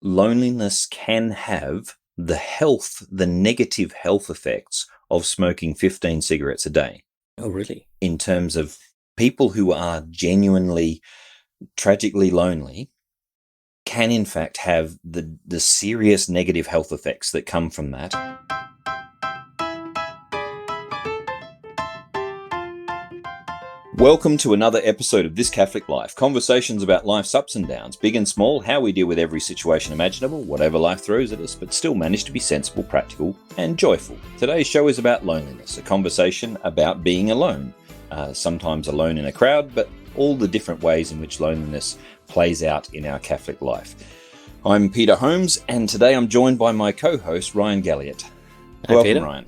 loneliness can have the negative health effects of smoking 15 cigarettes a day. Oh, really? In terms of people who are genuinely, tragically lonely can in fact have the serious negative health effects that come from that. Welcome to another episode of This Catholic Life. Conversations about life's ups and downs, big and small, how we deal with every situation imaginable, whatever life throws at us, but still manage to be sensible, practical, and joyful. Today's show is about loneliness, a conversation about being alone. Sometimes alone in a crowd, but all the different ways in which loneliness plays out in our Catholic life. I'm Peter Holmes, and today I'm joined by my co-host, Rian Galliott. Welcome, Peter. Ryan.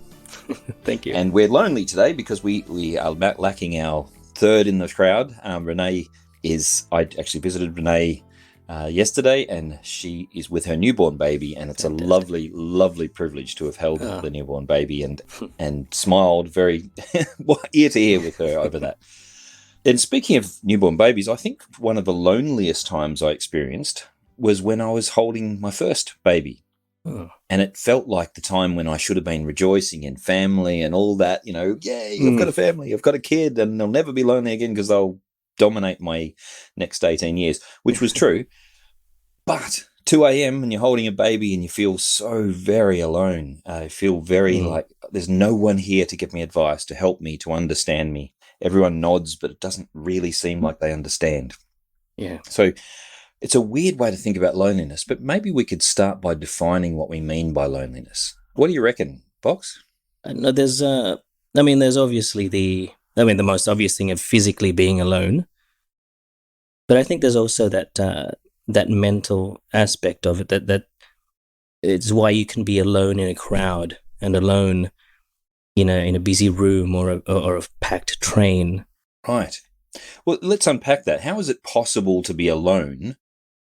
Thank you. And we're lonely today because we are lacking our third in the crowd. Renee I actually visited Renee yesterday, and she is with her newborn baby, and it's fantastic. A lovely, lovely privilege to have held the newborn baby and smiled very ear to ear with her over that. And speaking of newborn babies, I think one of the loneliest times I experienced was when I was holding my first baby. Oh. And it felt like the time when I should have been rejoicing in family and all that, yay, I've got a family, I've got a kid, and I'll never be lonely again because they'll dominate my next 18 years, which was true. But 2 a.m. and you're holding a baby and you feel so very alone. I feel very like there's no one here to give me advice, to help me, to understand me. Everyone nods, but it doesn't really seem like they understand. Yeah. So it's a weird way to think about loneliness, but maybe we could start by defining what we mean by loneliness. What do you reckon, Box? No, there's obviously the most obvious thing of physically being alone, but I think there's also that mental aspect of it that it's why you can be alone in a crowd and alone in a busy room or a packed train. Right. Well, let's unpack that. How is it possible to be alone?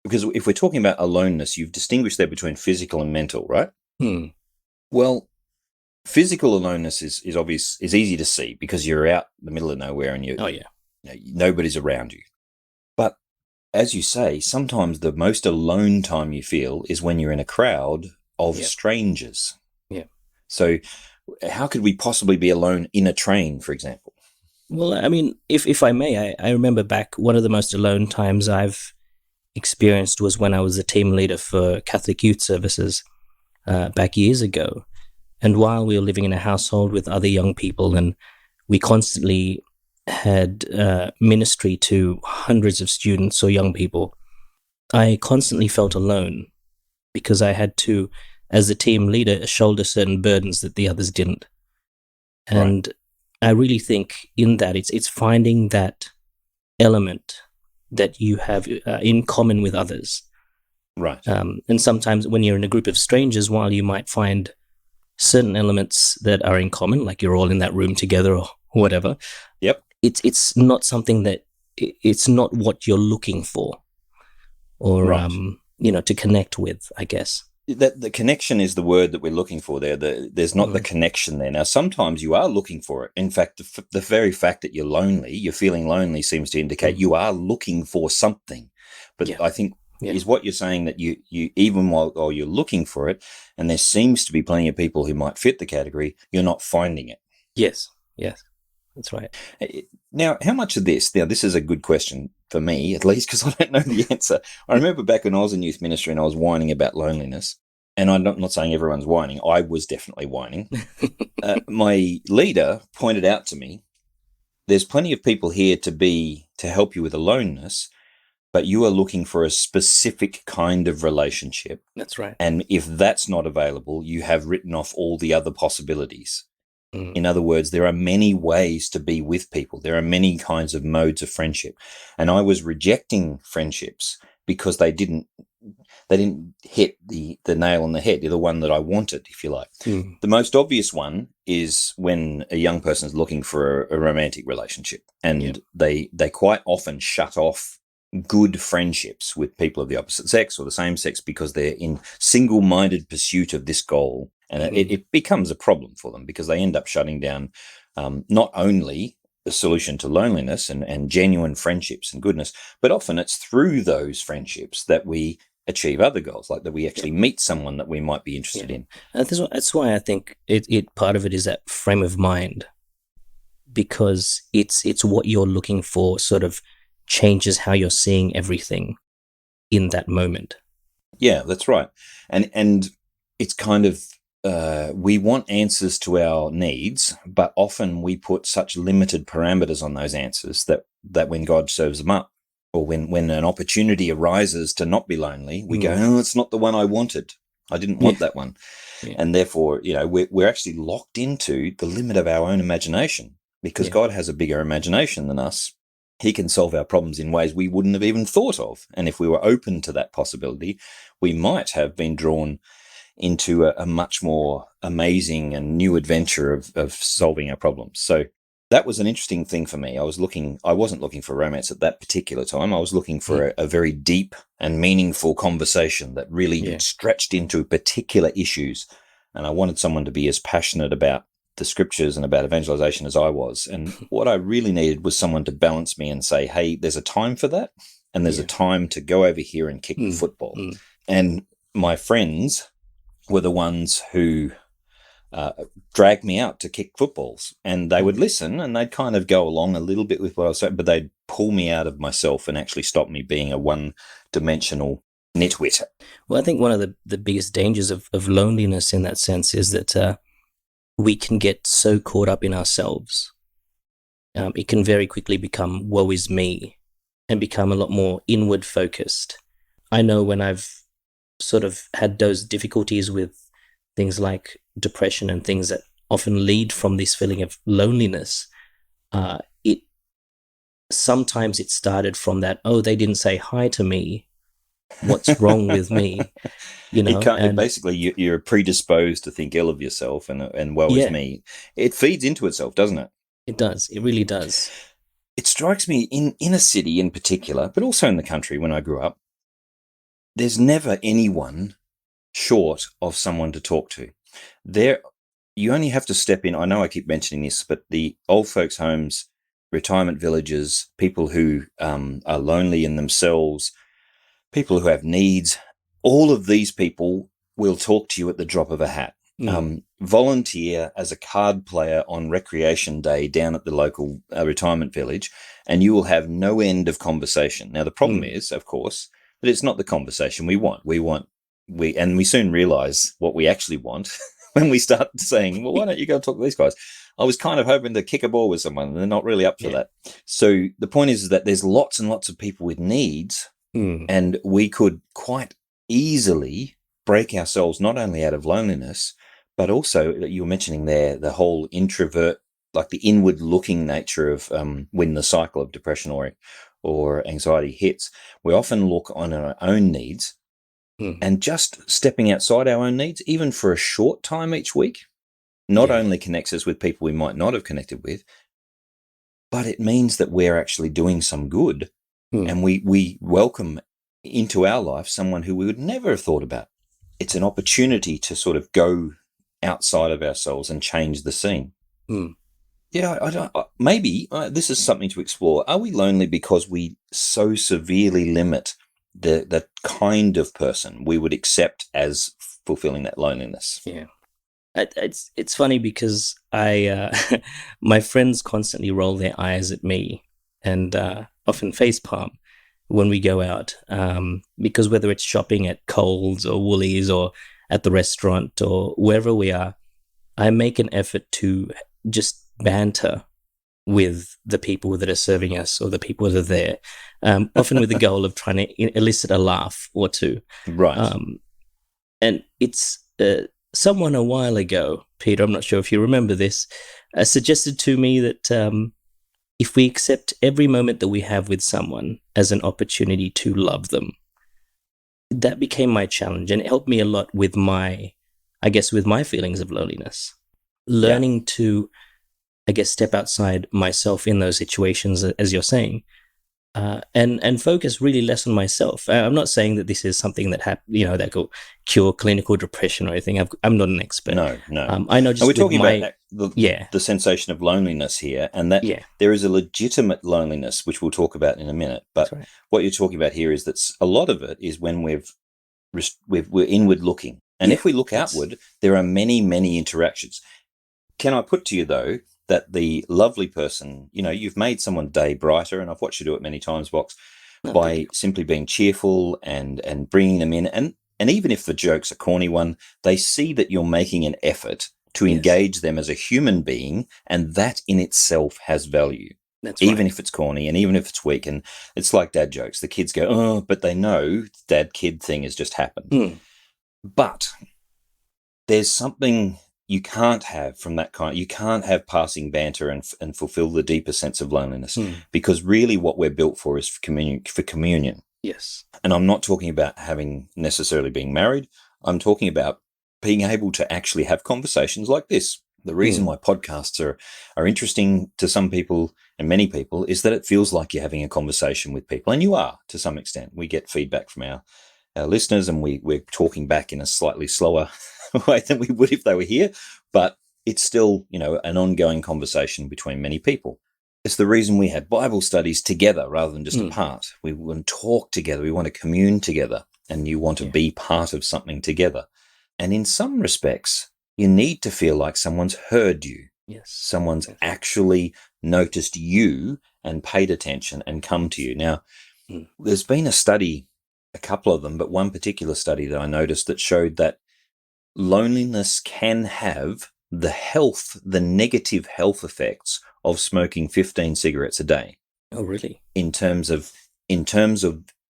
Because if we're talking about aloneness, you've distinguished there between physical and mental, right? Well, physical aloneness is obvious, is easy to see because you're out in the middle of nowhere and nobody's around you. But as you say, sometimes the most alone time you feel is when you're in a crowd of strangers. Yeah. So how could we possibly be alone in a train, for example? Well, I mean, if I may, I remember back one of the most alone times I've experienced was when I was a team leader for Catholic Youth Services back years ago. And while we were living in a household with other young people and we constantly had ministry to hundreds of students or young people, I constantly felt alone because I had to, as a team leader, shoulder certain burdens that the others didn't. And I really think in that it's finding that element that you have in common with others. Right. And sometimes when you're in a group of strangers, while you might find certain elements that are in common, like you're all in that room together or whatever. Yep. It's not something that, it's not what you're looking for or, to connect with, I guess. The connection is the word that we're looking for there. There's not the connection there. Now, sometimes you are looking for it. In fact, the very fact that you're feeling lonely seems to indicate you are looking for something. But I think is what you're saying that you even while you're looking for it, and there seems to be plenty of people who might fit the category, you're not finding it. Yes, that's right. Now, how much of this is a good question for me, at least, because I don't know the answer. I remember back when I was in youth ministry and I was whining about loneliness, and I'm not saying everyone's whining. I was definitely whining. My leader pointed out to me, there's plenty of people here to help you with aloneness, but you are looking for a specific kind of relationship. That's right. And if that's not available, you have written off all the other possibilities. In other words, there are many ways to be with people. There are many kinds of modes of friendship. And I was rejecting friendships because they didn't hit the nail on the head, the one that I wanted, if you like. The most obvious one is when a young person is looking for a romantic relationship, and they quite often shut off good friendships with people of the opposite sex or the same sex because they're in single-minded pursuit of this goal. And it becomes a problem for them because they end up shutting down not only the solution to loneliness and genuine friendships and goodness, but often it's through those friendships that we achieve other goals, like that we actually meet someone that we might be interested in. That's why I think it part of it is that frame of mind, because it's what you're looking for sort of changes how you're seeing everything in that moment. Yeah, that's right. And it's kind of, we want answers to our needs, but often we put such limited parameters on those answers that when God serves them up, or when an opportunity arises to not be lonely, we go, oh, it's not the one I wanted. I didn't want that one. Yeah. And therefore, we're actually locked into the limit of our own imagination, because God has a bigger imagination than us. He can solve our problems in ways we wouldn't have even thought of. And if we were open to that possibility, we might have been drawn into a much more amazing and new adventure of solving our problems. So that was an interesting thing for me. I wasn't looking for romance at that particular time. I was looking for a very deep and meaningful conversation that really stretched into particular issues. And I wanted someone to be as passionate about the scriptures and about evangelization as I was. And what I really needed was someone to balance me and say, hey, there's a time for that, and there's a time to go over here and kick the football. And my friends were the ones who dragged me out to kick footballs, and they would listen and they'd kind of go along a little bit with what I was saying, but they'd pull me out of myself and actually stop me being a one-dimensional nitwit. Well, I think one of the biggest dangers of loneliness in that sense is that we can get so caught up in ourselves. It can very quickly become woe is me and become a lot more inward focused. I know when I've sort of had those difficulties with things like depression and things that often lead from this feeling of loneliness, sometimes it started from that, oh, they didn't say hi to me. What's wrong with me? Basically, you're predisposed to think ill of yourself and woe is me. It feeds into itself, doesn't it? It does. It really does. It strikes me in a city in particular, but also in the country when I grew up, there's never anyone short of someone to talk to. You only have to step in. I know I keep mentioning this, but the old folks' homes, retirement villages, people who are lonely in themselves, people who have needs, all of these people will talk to you at the drop of a hat. Volunteer as a card player on recreation day down at the local retirement village, and you will have no end of conversation. Now, the problem is, of course, that it's not the conversation we want. And we soon realize what we actually want when we start saying, well, why don't you go talk to these guys? I was kind of hoping to kick a ball with someone, and they're not really up for that. So the point is that there's lots and lots of people with needs, and we could quite easily break ourselves not only out of loneliness, but also, that you were mentioning there, the whole introvert, like the inward-looking nature of when the cycle of depression or anxiety hits. We often look on our own needs, and just stepping outside our own needs, even for a short time each week, not only connects us with people we might not have connected with, but it means that we're actually doing some good, and we welcome into our life someone who we would never have thought about. It's an opportunity to sort of go outside of ourselves and change the scene. Yeah, maybe this is something to explore. Are we lonely because we so severely limit the kind of person we would accept as fulfilling that loneliness? Yeah. It's funny because my friends constantly roll their eyes at me and often facepalm when we go out, because whether it's shopping at Coles or Woolies or at the restaurant or wherever we are, I make an effort to just banter with the people that are serving us or the people that are there, often with the goal of trying to elicit a laugh or two. Right. And it's someone a while ago, Peter, I'm not sure if you remember this, suggested to me that if we accept every moment that we have with someone as an opportunity to love them, that became my challenge, and it helped me a lot with my feelings of loneliness. Learning to, step outside myself in those situations, as you're saying, and focus really less on myself. I'm not saying that this is something that that will cure clinical depression or anything. I'm not an expert. No. I know. Just we're talking about the sensation of loneliness here, and that there is a legitimate loneliness, which we'll talk about in a minute. But what you're talking about here is that a lot of it is when we've we're inward looking. And if we look outward, there are many, many interactions. Can I put to you, though, that the lovely person, you've made someone's day brighter, and I've watched you do it many times, Box, by simply being cheerful and bringing them in. And even if the joke's a corny one, they see that you're making an effort to engage them as a human being, and that in itself has value. That's even if it's corny and even if it's weak. And it's like dad jokes. The kids go, oh, but they know dad-kid thing has just happened. But there's something you can't have from that kind. You can't have passing banter and fulfill the deeper sense of loneliness, because really what we're built for is for communion. Yes. And I'm not talking about having necessarily being married. I'm talking about being able to actually have conversations like this. The reason why podcasts are interesting to some people and many people is that it feels like you're having a conversation with people, and you are to some extent. We get feedback from our listeners, and we're talking back in a slightly slower way than we would if they were here, but it's still, an ongoing conversation between many people. It's the reason we have Bible studies together rather than just apart. We want to talk together. We want to commune together, and you want to be part of something together. And in some respects, you need to feel like someone's heard you. Yes. Someone's actually noticed you and paid attention and come to you. Now, there's been a study, a couple of them, but one particular study that I noticed that showed that loneliness can have the negative health effects of smoking 15 cigarettes a day. Oh, really? In terms of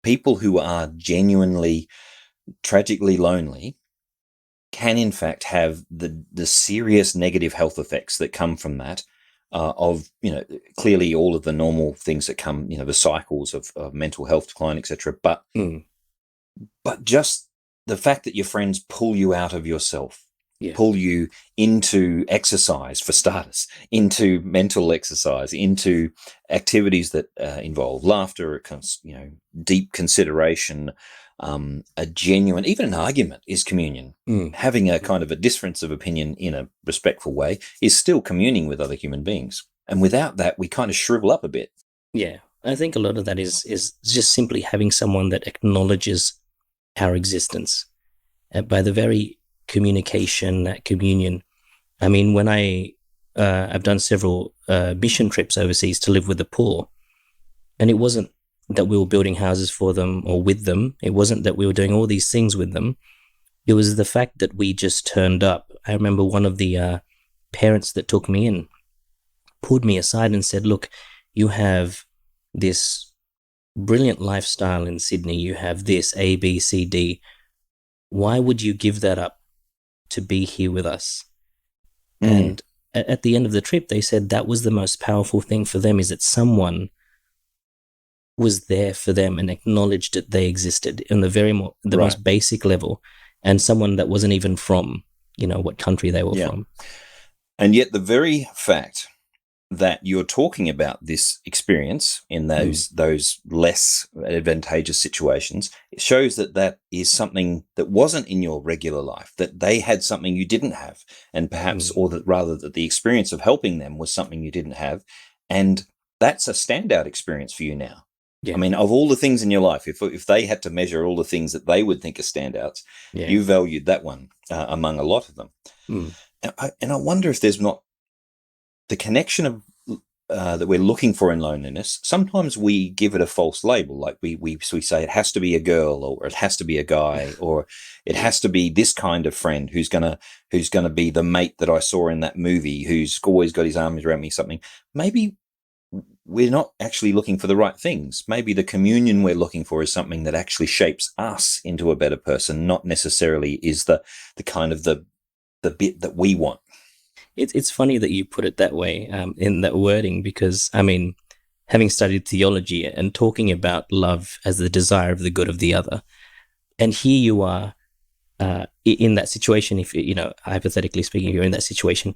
people who are genuinely, tragically lonely, can in fact have the serious negative health effects that come from that, of clearly all of the normal things that come, the cycles of mental health decline, etc. But just the fact that your friends pull you out of yourself, pull you into exercise for starters, into mental exercise, into activities that involve laughter, deep consideration. A genuine, even an argument is communion. Having a kind of a difference of opinion in a respectful way is still communing with other human beings. And without that, we kind of shrivel up a bit. Yeah, I think a lot of that is just simply having someone that acknowledges our existence. By the very communication, that communion. I mean, when I've done several mission trips overseas to live with the poor, and it wasn't that we were building houses for them or with them. It wasn't that we were doing all these things with them. It was the fact that we just turned up. I remember one of the parents that took me in pulled me aside and said, look, you have this brilliant lifestyle in Sydney. You have this A, B, C, D. Why would you give that up to be here with us? And at the end of the trip, they said that was the most powerful thing for them, is that someone was there for them and acknowledged that they existed in the most basic level, and someone that wasn't even from, what country they were from. And yet the very fact that you're talking about this experience in those less advantageous situations, it shows that is something that wasn't in your regular life, that they had something you didn't have, and perhaps, or that rather that the experience of helping them was something you didn't have. And that's a standout experience for you now. Yeah. I mean, of all the things in your life, if they had to measure all the things that they would think are standouts, you valued that one among a lot of them. And I wonder if there's not the connection of that we're looking for in loneliness. Sometimes we give it a false label, like we say it has to be a girl, or it has to be a guy, or it has to be this kind of friend who's gonna be the mate that I saw in that movie, who's always got his arms around me. Something. Maybe we're not actually looking for the right things. Maybe the communion we're looking for is something that actually shapes us into a better person, not necessarily is the kind of the bit that we want. It's funny that you put it that way, in that wording, because, I mean, having studied theology and talking about love as the desire of the good of the other, and here you are in that situation, if, hypothetically speaking, you're in that situation,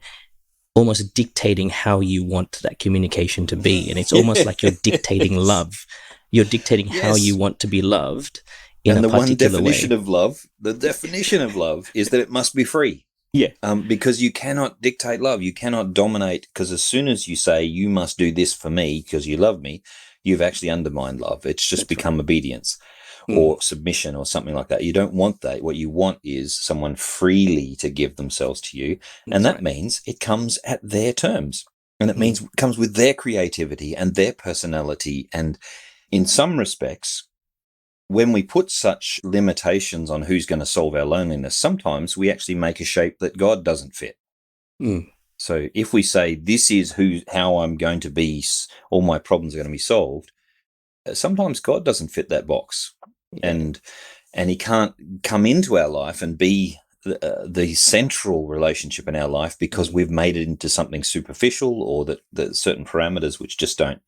almost dictating how you want that communication to be. And it's almost like you're dictating love. You're dictating how you want to be loved in a particular way. And the definition of love is that it must be free. Yeah. Because you cannot dictate love. You cannot dominate, because as soon as you say you must do this for me because you love me, you've actually undermined love. It's just become obedience. or submission or something like that. You don't want that. What you want is someone freely to give themselves to you. And that means it comes at their terms. And it means it comes with their creativity and their personality. And in some respects, when we put such limitations on who's going to solve our loneliness, sometimes we actually make a shape that God doesn't fit. So if we say, this is how I'm going to be, all my problems are going to be solved, sometimes God doesn't fit that box. And he can't come into our life and be the central relationship in our life because we've made it into something superficial, or that certain parameters which just don't,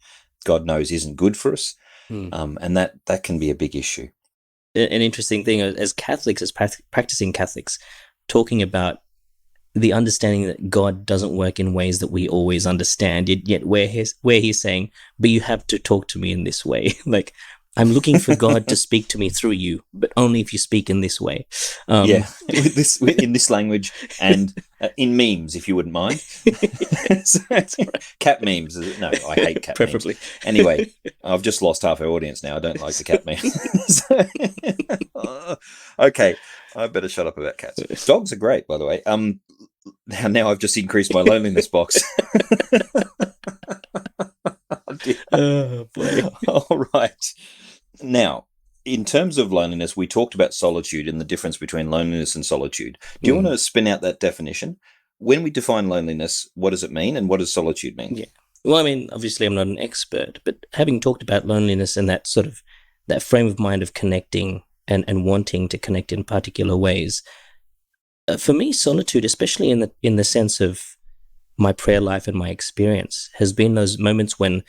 God knows, isn't good for us. And that can be a big issue. An interesting thing, as Catholics, as practicing Catholics, talking about the understanding that God doesn't work in ways that we always understand, yet where he's saying, but you have to talk to me in this way. Like, I'm looking for God to speak to me through you, but only if you speak in this way. In this language, and in memes, if you wouldn't mind. So, that's right. Cat memes. No, I hate cat Preferably. memes. Anyway, I've just lost half our audience now. I don't like the cat memes. Okay, I better shut up about cats. Dogs are great, by the way. Now I've just increased my loneliness box. Oh, boy. All right. Now, in terms of loneliness, we talked about solitude and the difference between loneliness and solitude. Do you want to spin out that definition? When we define loneliness, what does it mean, and what does solitude mean? Yeah. Well, I mean, obviously I'm not an expert, but having talked about loneliness and that sort of that frame of mind of connecting and wanting to connect in particular ways, for me, solitude, especially in the sense of my prayer life and my experience, has been those moments when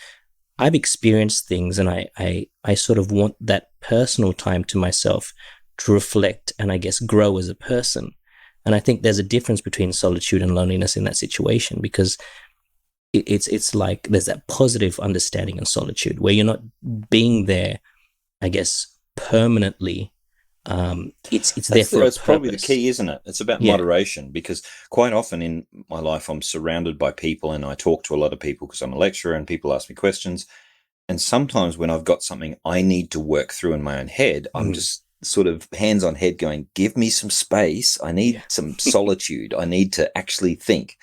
I've experienced things and I sort of want that personal time to myself to reflect and, I guess, grow as a person. And I think there's a difference between solitude and loneliness in that situation, because it's like there's that positive understanding in solitude where you're not being there, I guess, permanently. It's there for a purpose. That's probably the key, isn't it? It's about moderation, because quite often in my life I'm surrounded by people and I talk to a lot of people because I'm a lecturer and people ask me questions. And sometimes when I've got something I need to work through in my own head, I'm just sort of hands on head going, give me some space. I need some solitude. I need to actually think.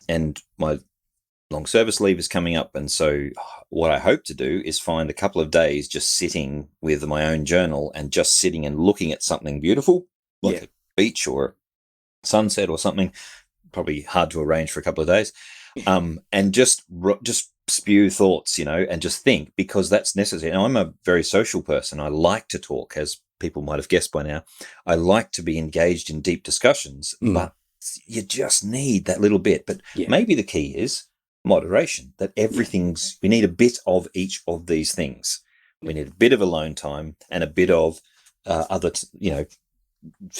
And my long service leave is coming up. And so what I hope to do is find a couple of days just sitting with my own journal and just sitting and looking at something beautiful, like a beach or sunset or something. Probably hard to arrange for a couple of days. And just spew thoughts, and just think, because that's necessary. And I'm a very social person. I like to talk, as people might have guessed by now. I like to be engaged in deep discussions, but you just need that little bit. But maybe the key is moderation, that we need a bit of each of these things. We need a bit of alone time and a bit of other,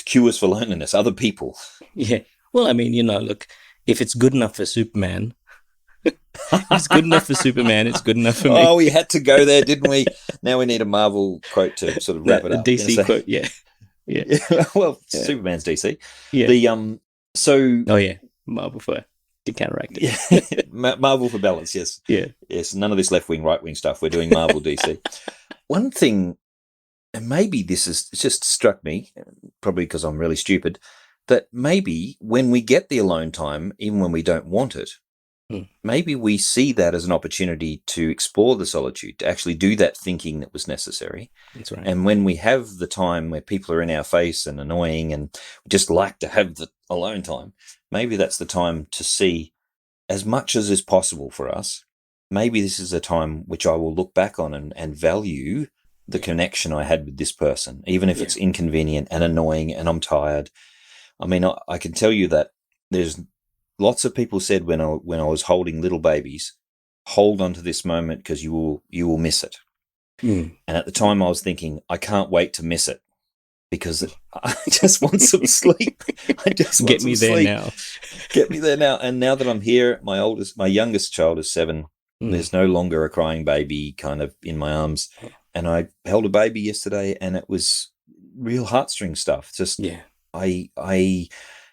cures for loneliness, other people. Yeah. Well, I mean, look, if it's good enough for Superman, it's good enough for Superman, it's good enough for me. Oh, we had to go there, didn't we? Now we need a Marvel quote to sort of wrap it up. A DC quote, yeah. Well, Superman's DC. Yeah. Marvel for to counteract it. Yeah. Marvel for balance, yes. Yeah. Yes, none of this left-wing, right-wing stuff. We're doing Marvel DC. One thing, and maybe this has just struck me, probably because I'm really stupid, that maybe when we get the alone time, even when we don't want it, maybe we see that as an opportunity to explore the solitude, to actually do that thinking that was necessary. That's right. And when we have the time where people are in our face and annoying and we just like to have the alone time, maybe that's the time to see, as much as is possible for us, maybe this is a time which I will look back on and value the connection I had with this person, even if it's inconvenient and annoying and I'm tired. I mean, I can tell you that there's lots of people said when I was holding little babies, hold on to this moment because you will miss it. And at the time I was thinking, I can't wait to miss it because I just want some sleep. I just want Get me there sleep. now. Get me there now. And now that I'm here, my youngest child is 7. There's no longer a crying baby kind of in my arms. And I held a baby yesterday and it was real heartstring stuff. Just I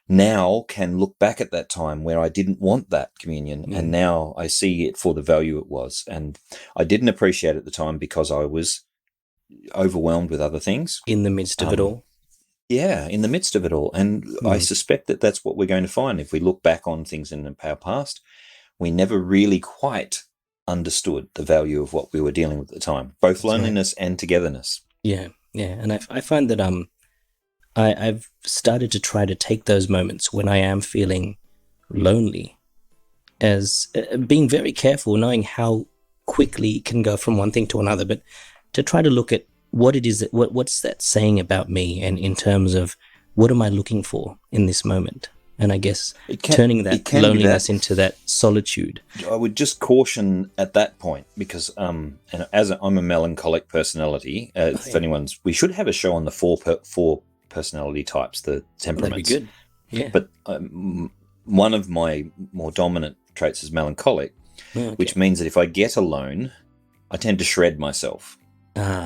now can look back at that time where I didn't want that communion, and now I see it for the value it was. And I didn't appreciate it at the time because I was overwhelmed with other things. In the midst of it all. Yeah, in the midst of it all. And I suspect that that's what we're going to find. If we look back on things in our past, we never really quite understood the value of what we were dealing with at the time, both loneliness and togetherness. Yeah. And I find that I've started to try to take those moments when I am feeling lonely as being very careful, knowing how quickly it can go from one thing to another, but to try to look at what it is, what's that saying about me, and in terms of what am I looking for in this moment? And I guess turning that loneliness into that solitude. I would just caution at that point, because and I'm a melancholic personality. We should have a show on the four personality types, the temperaments. That'd be good. Yeah. But one of my more dominant traits is melancholic, which means that if I get alone, I tend to shred myself.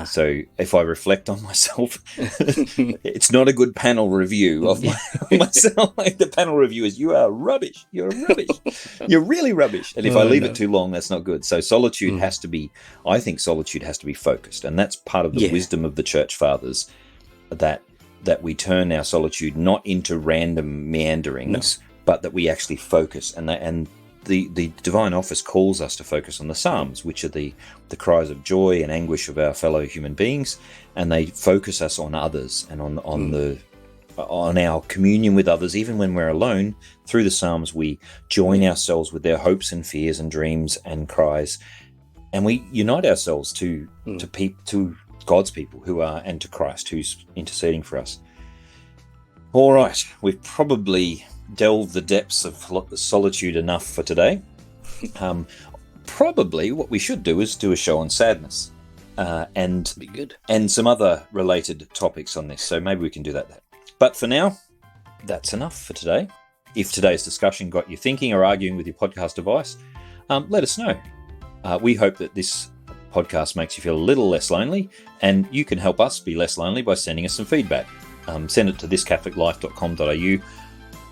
So if I reflect on myself, it's not a good panel review of myself. Like the panel review is, you are rubbish. You're rubbish. You're really rubbish. And if I leave it too long, that's not good. So solitude has to be, I think solitude has to be focused. And that's part of the wisdom of the church fathers, that we turn our solitude not into random meanderings, but that we actually focus. And the divine office calls us to focus on the Psalms, which are the cries of joy and anguish of our fellow human beings, and they focus us on others and on our communion with others. Even when we're alone, through the Psalms we join ourselves with their hopes and fears and dreams and cries, and we unite ourselves to God's people and to Christ, who's interceding for us. All right, we've probably delve the depths of solitude enough for today. Probably what we should do is do a show on sadness and be good, and some other related topics on this. So maybe we can do that. But for now, that's enough for today. If today's discussion got you thinking or arguing with your podcast device, let us know. We hope that this podcast makes you feel a little less lonely, and you can help us be less lonely by sending us some feedback. Send it to thiscatholiclife.com.au,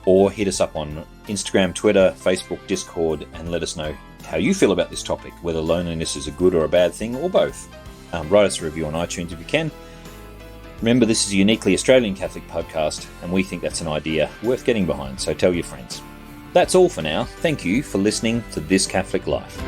or hit us up on Instagram, Twitter, Facebook, Discord, and let us know how you feel about this topic, whether loneliness is a good or a bad thing, or both. Write us a review on iTunes if you can. Remember, this is a uniquely Australian Catholic podcast, and we think that's an idea worth getting behind, so tell your friends. That's all for now. Thank you for listening to This Catholic Life.